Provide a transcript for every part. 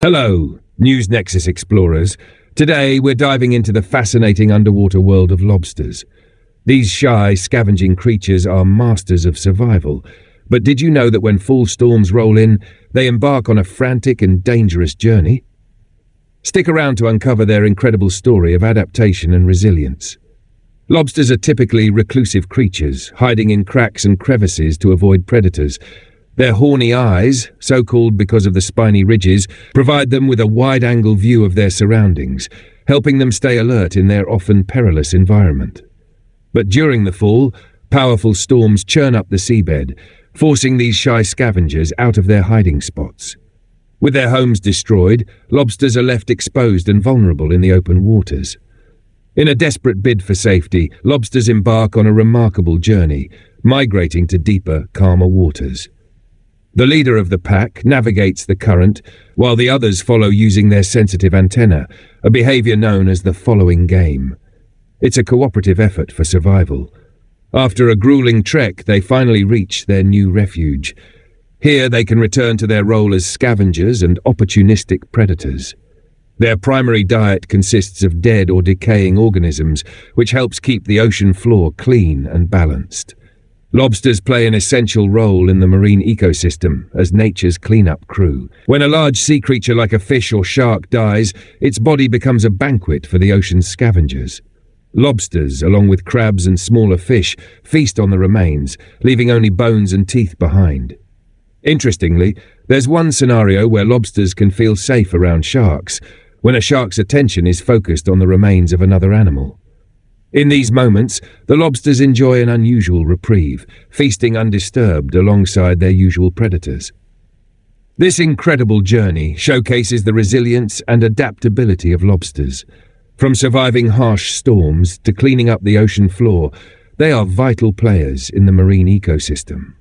Hello, News Nexus explorers. Today we're diving into the fascinating underwater world of lobsters. These shy, scavenging creatures are masters of survival. But did you know that when fall storms roll in, they embark on a frantic and dangerous journey? Stick around to uncover their incredible story of adaptation and resilience. Lobsters are typically reclusive creatures, hiding in cracks and crevices to avoid predators. Their horny eyes, so called because of the spiny ridges, provide them with a wide-angle view of their surroundings, helping them stay alert in their often perilous environment. But during the fall, powerful storms churn up the seabed, forcing these shy scavengers out of their hiding spots. With their homes destroyed, lobsters are left exposed and vulnerable in the open waters. In a desperate bid for safety, lobsters embark on a remarkable journey, migrating to deeper, calmer waters. The leader of the pack navigates the current, while the others follow using their sensitive antennae, a behavior known as the following game. It's a cooperative effort for survival. After a grueling trek, they finally reach their new refuge. Here they can return to their role as scavengers and opportunistic predators. Their primary diet consists of dead or decaying organisms, which helps keep the ocean floor clean and balanced. Lobsters play an essential role in the marine ecosystem as nature's cleanup crew. When a large sea creature like a fish or shark dies, its body becomes a banquet for the ocean's scavengers. Lobsters, along with crabs and smaller fish, feast on the remains, leaving only bones and teeth behind. Interestingly, there's one scenario where lobsters can feel safe around sharks, when a shark's attention is focused on the remains of another animal. In these moments, the lobsters enjoy an unusual reprieve, feasting undisturbed alongside their usual predators. This incredible journey showcases the resilience and adaptability of lobsters. From surviving harsh storms to cleaning up the ocean floor, they are vital players in the marine ecosystem.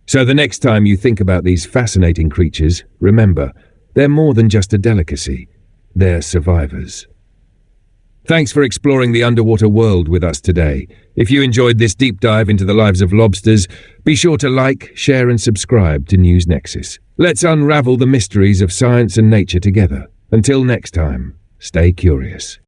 So the next time you think about these fascinating creatures, remember, they're more than just a delicacy. They're survivors. Thanks for exploring the underwater world with us today. If you enjoyed this deep dive into the lives of lobsters, be sure to like, share and subscribe to News Nexus. Let's unravel the mysteries of science and nature together. Until next time, stay curious.